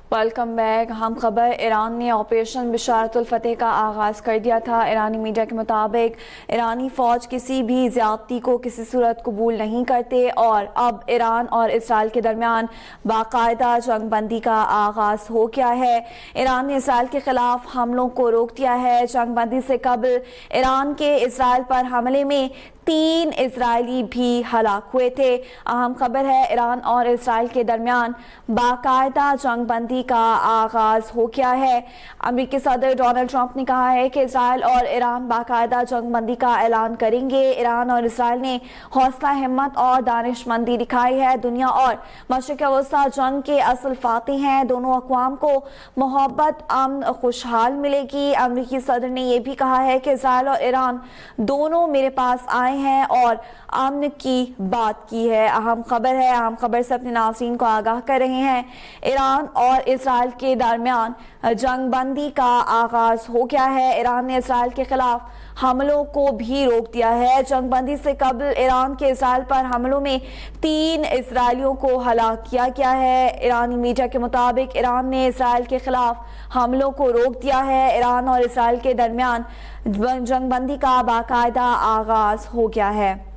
Welcome back. हम खबर, Iran ने ऑपरेशन बिशारतुल फतेह का आगाज़ कर दिया था। ईरानी मीडिया के मुताबिक ईरानी फ़ौज किसी भी ज़्यादती को किसी सूरत कबूल नहीं करते और अब ईरान और इसराइल के दरमियान बाकायदा जंग बंदी का आगाज़ हो गया है। ईरान ने इसराइल के खिलाफ हमलों को रोक दिया है। जंग बंदी से कबल ईरान के इसराइल पर हमले में 3 इजरायली भी हलाक हुए थे। अहम खबर है, ईरान और इसराइल के दरमियान बाकायदा जंग बंदी का आगाज हो गया है। अमेरिकी सदर डोनाल्ड ट्रंप ने कहा है कि इसराइल और ईरान बाकायदा जंग बंदी का ऐलान करेंगे। ईरान और इसराइल ने हौसला, हिम्मत और दानिशमंदी दिखाई है। दुनिया और मशरिक़ वस्ता जंग के असल फातिह हैं। दोनों अक़वाम को मोहब्बत, अमन, खुशहाल मिलेगी। अमेरिकी सदर ने यह भी कहा है कि इसराइल और ईरान दोनों मेरे पास आए हैं और अमन की बात की है। अहम खबर है, अहम खबर से अपने नाज़रीन को आगाह कर रहे हैं। ईरान और इसराइल के दरमियान जंग बंदी का आगाज हो गया है। ईरान ने इसराइल के खिलाफ हमलों को भी रोक दिया है। जंग बंदी से कबल ईरान के इसराइल पर हमलों में 3 इजरायलियों को हलाक किया गया है। ईरानी मीडिया के मुताबिक ईरान ने इसराइल के खिलाफ हमलों को रोक दिया है। ईरान और इसराइल के दरमियान जंग बंदी का बाकायदा आगाज हो गया है।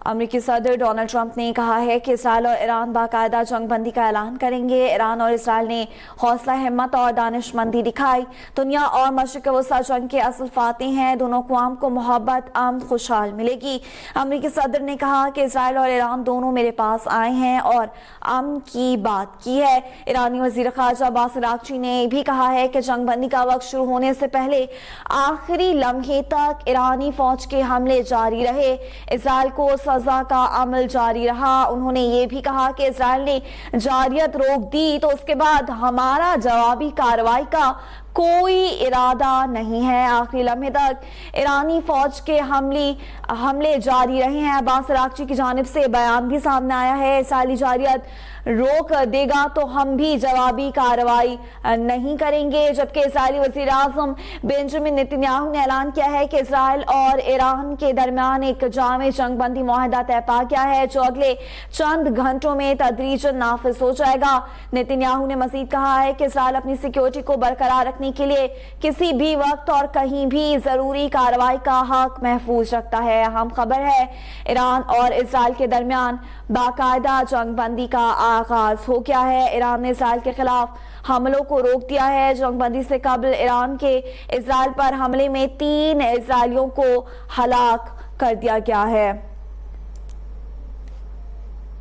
अमेरिकी सदर डोनाल्ड ट्रंप ने कहा है कि इसराइल और ईरान बाकायदा जंग बंदी का ऐलान करेंगे। ईरान और इसराइल ने हौसला, हिम्मत और दानिशमंदी दिखाई। दुनिया और मशरिक़ वस्ता जंग के असल फातिह हैं। दोनों अक़वाम को मोहब्बत, अमन, खुशहाल मिलेगी। अमेरिकी सदर ने कहा कि इसराइल और ईरान दोनों मेरे पास आए हैं और अमन की बात की है। ईरानी वज़ीर ख़ारजा अब्बास अराग़ची ने भी कहा है कि जंग बंदी का वक्त शुरू होने से पहले आखिरी लम्हे तक ईरानी फ़ौज के हमले जारी रहे। इसराइल को सजा का अमल जारी रहा। उन्होंने ये भी कहा कि इसराइल ने जारियत रोक दी तो उसके बाद हमारा जवाबी कार्रवाई का कोई इरादा नहीं है। आखिरी लम्हे तक ईरानी फौज के हमले जारी रहे हैं। अब्बास अराग़ची की जानिब से बयान भी सामने आया है, इसराइली जारियत रोक देगा तो हम भी जवाबी कार्रवाई नहीं करेंगे। जबकि इसराइली वज़ीर आज़म बेंजामिन नेतन्याहू ने ऐलान किया है कि इसराइल और ईरान के दरमियान एक जामे जंग बंदी मुआहदा तय पा गया है जो अगले चंद घंटों में तदरीजन नाफिज हो जाएगा। नेतन्याहू ने मजीद कहा है कि इसराइल अपनी सिक्योरिटी को बरकरार रखने के लिए किसी भी वक्त और कहीं भी जरूरी कार्रवाई का हक महफूज रखता है। अहम खबर है, ईरान और इसराइल के दरमियान बाकायदा जंग बंदी का आगाज हो गया है। ईरान ने इसराइल के खिलाफ हमलों को रोक दिया है। जंग बंदी से कबल ईरान के इसराइल पर हमले में 3 इजरायलियों को हलाक कर दिया गया है।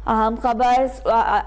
अहम खबर,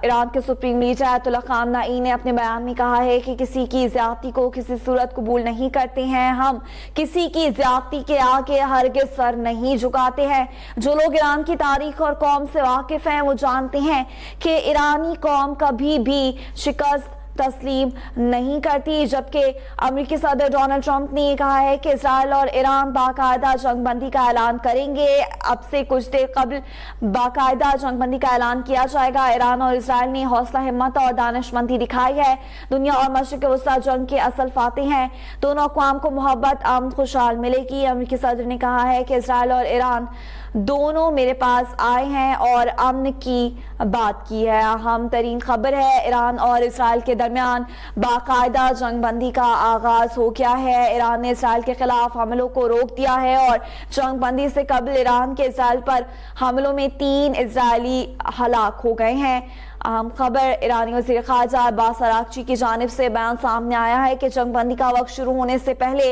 ईरान के सुप्रीम लीडर अयतुल्ला ख़ामनेई ने अपने बयान में कहा है कि किसी की ज़्यादती को किसी सूरत कबूल नहीं करते हैं। हम किसी की ज़्यादती के आगे हरगिज़ सर नहीं झुकाते हैं। जो लोग ईरान की तारीख और कौम से वाकिफ़ हैं वो जानते हैं कि ईरानी कौम कभी भी शिकस्त तस्लीम नहीं करती। जबकि अमेरिकी सदर डोनाल्ड ट्रंप ने कहा है कि इसराइल और ईरान बाकायदा जंग बंदी का ऐलान करेंगे। अब से कुछ देर कबल बाकायदा जंग बंदी का ऐलान किया जाएगा। ईरान और इसराइल ने हौसला, हिम्मत और दानिशमंदी दिखाई है। दुनिया और मशरिक़ वस्ता जंग के असल फातिह हैं। दोनों अक़वाम को मोहब्बत, अमन, खुशहाल मिलेगी। अमेरिकी सदर ने कहा है कि इसराइल और ईरान दोनों मेरे पास आए हैं और अमन की बात की है। अहम तरीन खबर है, ईरान और इसराइल के दरमियान बाकायदा जंग बंदी का आगाज हो गया है। ईरान ने इसराइल के खिलाफ हमलों को रोक दिया है और जंग बंदी से कबल ईरान के इसराइल पर हमलों में 3 इजरायली हलाक हो गए हैं। अहम खबर, ईरानी वज़ीर ख़ारजा अब्बास अराग़ची की जानिब से बयान सामने आया है कि जंग बंदी का वक्त शुरू होने से पहले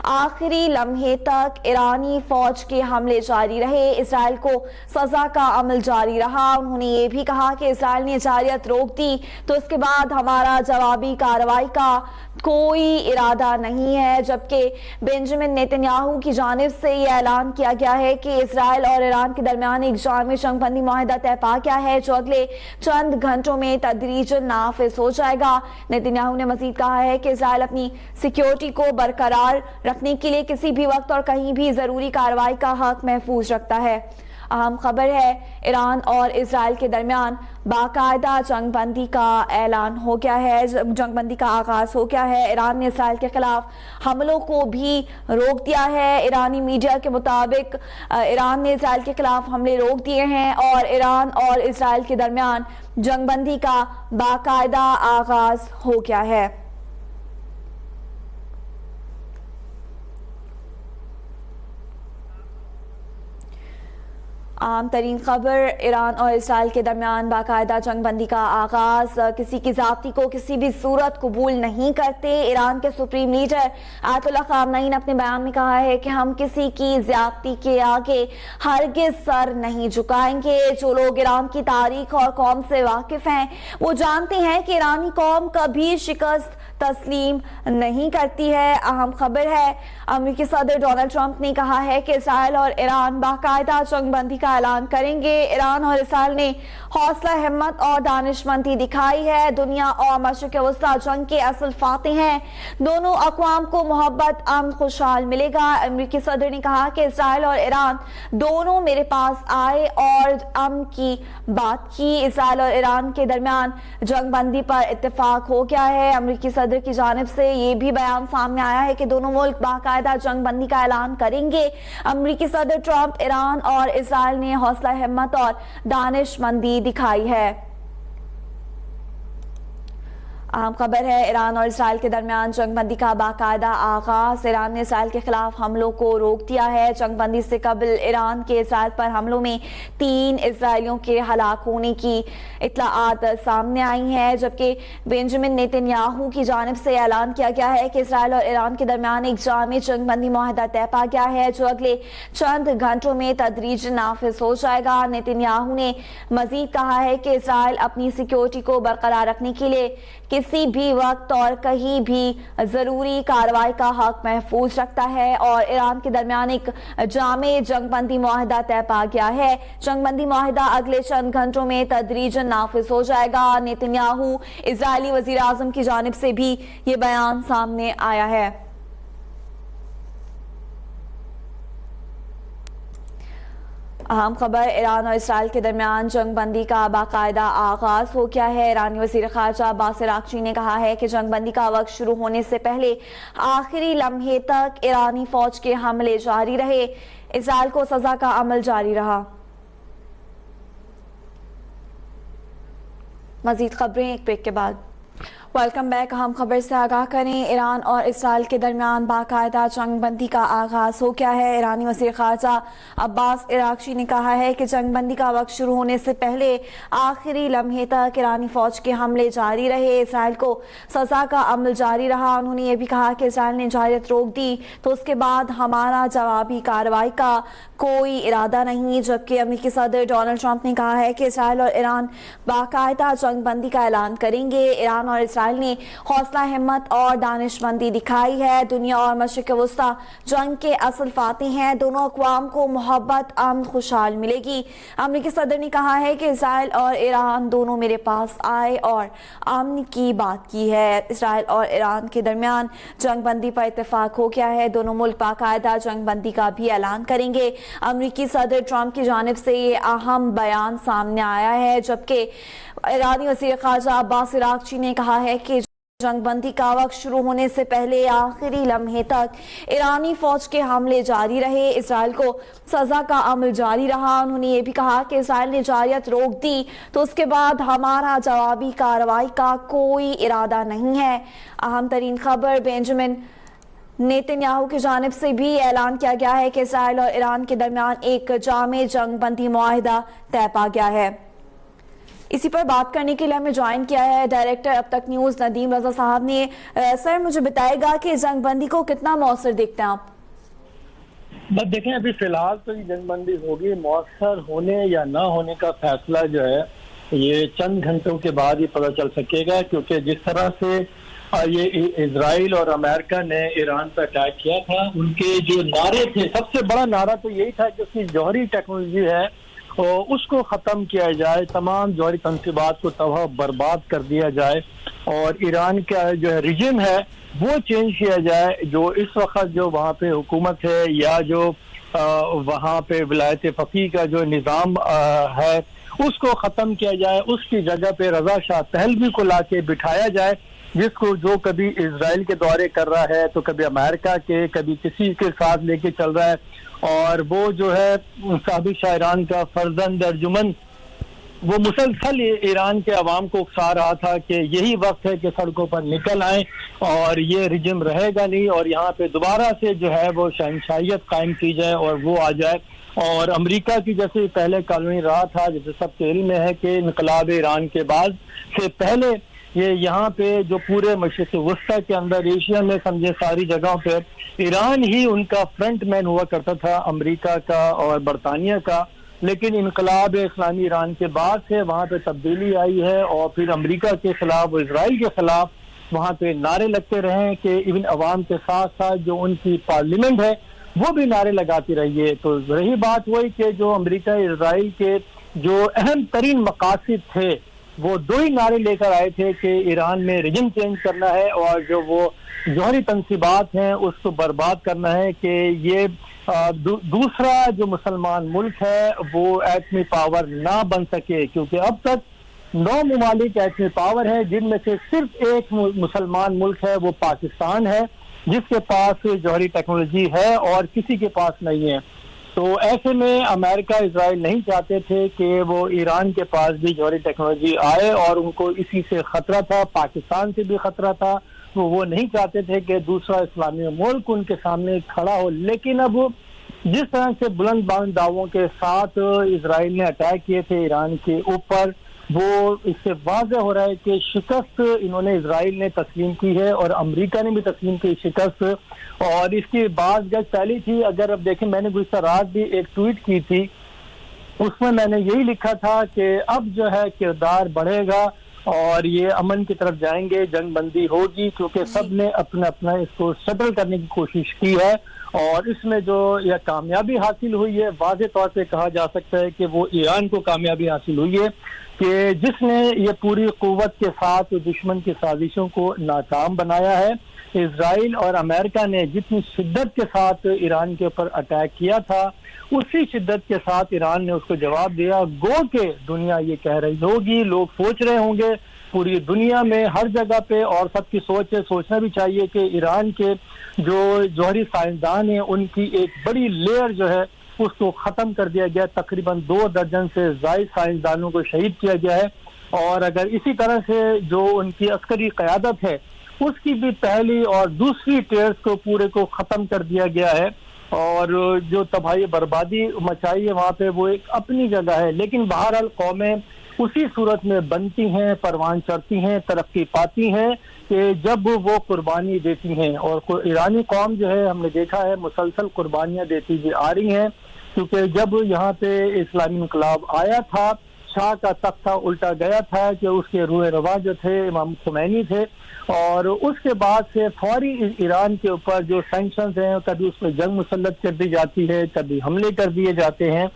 आखिरी लम्हे तक ईरानी फौज के हमले जारी रहे। इसराइल को सजा का अमल जारी रहा। उन्होंने ये भी कहा कि इसराइल ने जारियत रोक दी तो इसके बाद हमारा जवाबी कार्रवाई का कोई इरादा नहीं है। जबकि बेंजामिन नेतन्याहू की जानिब से यह ऐलान किया गया है कि इसराइल और ईरान के दरमियान एक जामे जंग बंदी मुआहदा तय पा गया है जो अगले चंद घंटों में तदरीजन नाफिज हो जाएगा। नेतन्याहू ने मजीद कहा है कि इसराइल अपनी सिक्योरिटी को बरकरार रखने के लिए किसी भी वक्त और कहीं भी जरूरी कार्रवाई का हक महफूज रखता है। अहम खबर है, ईरान और इजराइल के दरमियान बाकायदा जंगबंदी का ऐलान हो गया है, जंगबंदी का आगाज हो गया है। ईरान ने इजराइल के खिलाफ हमलों को भी रोक दिया है। ईरानी मीडिया के मुताबिक ईरान ने इजराइल के खिलाफ हमले रोक दिए हैं और ईरान और इजराइल के दरमियान जंगबंदी का बाकायदा आगाज हो गया है। आम तरीन खबर, ईरान और इसराइल के दरमियान बाकायदा जंगबंदी का आगाज। किसी की जाति को किसी भी सूरत कबूल नहीं करते। ईरान के सुप्रीम लीडर आयतुल्लाह खामनई ने अपने बयान में कहा है कि हम किसी की ज्यादती के आगे हरगिज सर नहीं झुकाएंगे। जो लोग ईरान की तारीख और कौम से वाकिफ हैं वो जानते हैं कि ईरानी कौम कभी शिकस्त तस्लीम नहीं करती है। अहम खबर है, अमेरिकी सदर डोनाल्ड ट्रंप ने कहा है कि इसराइल और ईरान बाकायदा जंगबंदी का ऐलान करेंगे। ईरान और इसराइल ने हौसला, हिम्मत और दानिशमंदी दिखाई है। दुनिया और मशरिक़ वस्ता जंग के असल फाते हैं। दोनों अक़वाम को मोहब्बत, अमन, खुशहाल मिलेगा। अमेरिकी सदर ने कहा कि इसराइल और ईरान दोनों मेरे पास आए और अमन की बात की। इसराइल और ईरान के दरमियान जंगबंदी पर इत्तेफाक हो गया है। अमेरिकी सदर की जानिब से ये भी बयान सामने आया है कि दोनों मुल्क बाकायदा जंगबंदी का ऐलान करेंगे। अमेरिकी सदर ट्रंप, ईरान और इसराइल ने हौसला, हिम्मत और दानिशमंदी दिखाई है। अहम खबर है, ईरान और इसराइल के दरमियान जंगबंदी का बाकायदा आगाज। ईरान ने इसराइल के खिलाफ हमलों को रोक दिया है। जंगबंदी से कबल ईरान के इसराइल पर हमलों में 3 इजरायलियों के हलाक होने की इत्तलाआत सामने आई हैं, जबकि बेंजामिन नेतन्याहू की जानिब से ऐलान किया गया है कि इसराइल और ईरान के दरमियान एक जामी जंगबंदी मुआहदा तय पा गया है जो अगले चंद घंटों में तदरीजन नाफिज हो जाएगा। नेतन्याहू ने मजीद कहा है कि इसराइल अपनी सिक्योरिटी को बरकरार रखने के लिए किसी भी वक्त और कहीं भी जरूरी कार्रवाई का हक महफूज रखता है और ईरान के दरमियान एक जामे जंगबंदी मुआहदा तय पा गया है। जंगबंदी मुआहदा अगले चंद घंटों में तदरीजन नाफिज हो जाएगा। नेतन्याहू, इजरायली वजीर आजम की जानिब से भी ये बयान सामने आया है। अहम खबर, ईरान और इसराइल के दरमियान जंगबंदी का बाकायदा आगाज हो गया है। ईरानी वज़ीर ख़ारजा अब्बास अराग़ची ने कहा है कि जंगबंदी का वक्त शुरू होने से पहले आखिरी लम्हे तक ईरानी फौज के हमले जारी रहे। इसराइल को सजा का अमल जारी रहा। मजीद खबरें एक ब्रेक के बाद। Welcome back. अहम खबर से आगाह करें, ईरान और इसराइल के दरमियान बाकायदा जंगबंदी का आगाज हो गया है। ईरानी वज़ीर ख़ारजा अब्बास अराग़ची ने कहा है कि जंगबंदी का वक्त शुरू होने से पहले आखिरी लम्हे तक ईरानी फौज के हमले जारी रहे। इसराइल को सजा का अमल जारी रहा। उन्होंने ये भी कहा कि इसराइल ने जारियत रोक दी तो उसके बाद हमारा जवाबी कार्रवाई का कोई इरादा नहीं। जबकि अमेरिकी सदर डोनाल्ड ट्रंप ने कहा है कि इसराइल और ईरान बाकायदा जंगबंदी का ऐलान करेंगे। ईरान और इसराइल ने हौसला, हिम्मत और दानिशमंदी दिखाई है। दुनिया और मशरिक़ वस्ता जंग के असल फाते हैं। दोनों अक़वाम को मोहब्बत, अमन, खुशहाल मिलेगी। अमेरिकी सदर ने कहा है कि इसराइल और ईरान दोनों मेरे पास आए और अमन की बात की है। इसराइल और ईरान के दरमियान जंगबंदी पर इत्तेफाक हो गया है। दोनों मुल्क बाकायदा जंगबंदी का भी ऐलान करेंगे। अमेरिकी सदर ट्रंप की जानिब से ये अहम बयान सामने आया है, जबकि ईरानी वज़ीर ख़ारजा अब्बास अराग़ची ने कहा है कि जंगबंदी का वक्त शुरू होने से पहले आखिरी लम्हे तक ईरानी फौज के हमले जारी रहे। इसराइल को सजा का अमल जारी रहा। उन्होंने ये भी कहा कि इसराइल ने जारियत रोक दी तो उसके बाद हमारा जवाबी कार्रवाई का कोई इरादा नहीं है। अहम तरीन खबर, बेंजामिन नेतन्याहू की जानिब से भी ऐलान किया गया है कि इसराइल और ईरान के दरमियान एक जामे जंगबंदी मुआहिदा तय पा गया है। इसी पर बात करने के लिए हमें ज्वाइन किया है डायरेक्टर अब तक न्यूज नदीम रजा साहब ने। सर, मुझे बताएगा कि जंगबंदी को कितना मौसर देखते हैं आप? बस देखें, अभी फिलहाल तो ये जंगबंदी होगी। मौसर होने या ना होने का फैसला जो है ये चंद घंटों के बाद ही पता चल सकेगा, क्योंकि जिस तरह से ये इजराइल और अमेरिका ने ईरान पर अटैक किया था, उनके जो नारे थे, सबसे बड़ा नारा तो यही था कि उसकी जौहरी टेक्नोलॉजी है और उसको ख़त्म किया जाए, तमाम जौहरी तंसीबात को तबाह बर्बाद कर दिया जाए और ईरान का जो है रिजिम है वो चेंज किया जाए। जो इस वक्त जो वहाँ पे हुकूमत है या जो वहाँ पे विलायत फ़क़ीह का जो निज़ाम है उसको ख़त्म किया जाए, उसकी जगह पे रज़ा शाह पहलवी को लाके बिठाया जाए, जिसको जो कभी इजराइल के दौरे कर रहा है तो कभी अमेरिका के, कभी किसी के साथ लेके चल रहा है। और वो जो है साबिक शायरान का फर्जंद अर्जुमन, वो मुसलसल ईरान के अवाम को उकसा रहा था कि यही वक्त है कि सड़कों पर निकल आए और ये रिजिम रहेगा नहीं और यहाँ पे दोबारा से जो है वो शहनशाहियत कायम की जाए और वो आ जाए। और अमेरिका की जैसे पहले कॉलोनी रहा था, जैसे सबके इल्म में है कि इनकलाब ईरान के बाद से पहले ये यहाँ पे जो पूरे मशरिक़ वस्ता के अंदर, एशिया में समझे सारी जगहों पे ईरान ही उनका फ्रंट मैन हुआ करता था, अमेरिका का और बरतानिया का। लेकिन इनकलाब इस्लामी ईरान के बाद से वहाँ पे तब्दीली आई है और फिर अमेरिका के खिलाफ, इसराइल के खिलाफ वहाँ पे नारे लगते रहे कि इवन अवाम के साथ साथ जो उनकी पार्लियामेंट है वो भी नारे लगाती रही है। तो रही बात वही कि जो अमेरिका इसराइल के जो अहम तरीन मकासद थे वो दो ही नारे लेकर आए थे कि ईरान में रिजिम चेंज करना है और जो वो जौहरी तनसीबात हैं उसको बर्बाद करना है, कि ये दूसरा जो मुसलमान मुल्क है वो एटमी पावर ना बन सके, क्योंकि अब तक 9 ममालिक एटमी पावर है, जिनमें से सिर्फ एक मुसलमान मुल्क है, वो पाकिस्तान है, जिसके पास जौहरी टेक्नोलॉजी है और किसी के पास नहीं है। तो ऐसे में अमेरिका इजराइल नहीं चाहते थे कि वो ईरान के पास भी जौहरी टेक्नोलॉजी आए और उनको इसी से खतरा था, पाकिस्तान से भी खतरा था। तो वो नहीं चाहते थे कि दूसरा इस्लामी मुल्क उनके सामने खड़ा हो। लेकिन अब जिस तरह से बुलंद बांध दावों के साथ इजराइल ने अटैक किए थे ईरान के ऊपर, वो इससे वाज़ेह हो रहा है कि शिकस्त इन्होंने इजराइल ने तस्लीम की है और अमेरिका ने भी तस्लीम की शिकस्त। और इसकी बात गज पहली थी, अगर अब देखें, मैंने गुज़श्ता रात भी एक ट्वीट की थी, उसमें मैंने यही लिखा था कि अब जो है किरदार बढ़ेगा और ये अमन की तरफ जाएंगे, जंग बंदी होगी, क्योंकि सब ने अपना अपना इसको सेटल करने की कोशिश की है और इसमें जो यह कामयाबी हासिल हुई है, वाज़े तौर पे कहा जा सकता है कि वो ईरान को कामयाबी हासिल हुई है कि जिसने ये पूरी कुव्वत के साथ दुश्मन की साजिशों को नाकाम बनाया है। इजराइल और अमेरिका ने जितनी शिद्दत के साथ ईरान के ऊपर अटैक किया था, उसी शिद्दत के साथ ईरान ने उसको जवाब दिया। गो के दुनिया ये कह रही होगी, लोग सोच रहे होंगे पूरी दुनिया में हर जगह पे, और सबकी सोच है, सोचना भी चाहिए कि ईरान के जो जौहरी साइंसदान हैं उनकी एक बड़ी लेयर जो है उसको ख़त्म कर दिया गया। तकरीबन 2 दर्जन से ज़ायद साइंसदानों को शहीद किया गया है और अगर इसी तरह से जो उनकी अस्करी क़यादत है उसकी भी पहली और दूसरी टेयर्स को पूरे को ख़त्म कर दिया गया है और जो तबाही बर्बादी मचाई है वहाँ पे वो एक अपनी जगह है। लेकिन बहरहाल कौमें उसी सूरत में बनती हैं, परवान चढ़ती हैं, तरक्की पाती हैं कि जब वो कुर्बानी देती हैं। और ईरानी कौम जो है, हमने देखा है, मुसलसल कुर्बानियाँ देती हुई आ रही हैं, क्योंकि जब यहाँ पे इस्लामी इनकलाब आया था, शाह का तख्ता उल्टा गया था कि उसके रूह रवा जो थे इमाम खुमैनी थे, और उसके बाद से फौरी ईरान के ऊपर जो सैंक्शंस हैं, कभी उस पर जंग मुसल्लत कर दी जाती है, कभी हमले कर दिए जाते हैं,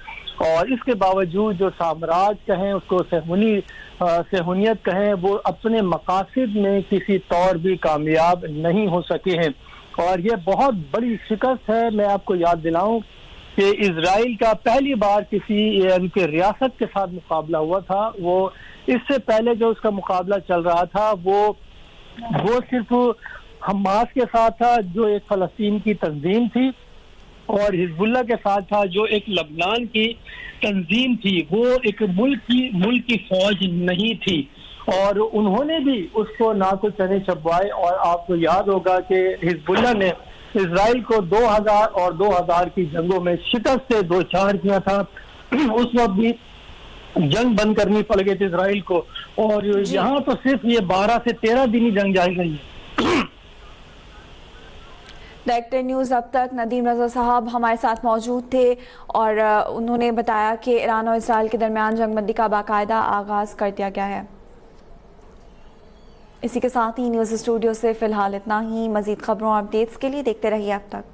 और इसके बावजूद जो साम्राज्य कहें, उसको सेहूनियत कहें, वो अपने मकासद में किसी तौर भी कामयाब नहीं हो सके हैं। और ये बहुत बड़ी शिकस्त है। मैं आपको याद दिलाऊं कि इजराइल का पहली बार किसी उनके रियासत के साथ मुकाबला हुआ था। वो इससे पहले जो उसका मुकाबला चल रहा था वो सिर्फ हमास के साथ था, जो एक फ़लस्तीन की तंजीम थी, और हिजबुल्लाह के साथ था, जो एक लबनान की तंजीम थी। वो एक मुल्क की फौज नहीं थी और उन्होंने भी उसको ना को चने चबवाए। और आपको याद होगा कि हिजबुल्लाह ने इजराइल को 2000 और 2000 की जंगों में शिकस्त से 2-4 किया था। उस वक्त भी जंग बंद करनी पड़ गई थी इजराइल को, और यहाँ तो सिर्फ ये 12 से 13 दिन ही जंग जारी रही है। डायरेक्टर न्यूज़ अब तक नदीम रज़ा साहब हमारे साथ मौजूद थे और उन्होंने बताया कि ईरान और इसराइल के दरमियान जंगबंदी का बाकायदा आगाज़ कर दिया गया है। इसी के साथ ही न्यूज़ स्टूडियो से फ़िलहाल इतना ही। मज़ीद खबरों और अपडेट्स के लिए देखते रहिए अब तक।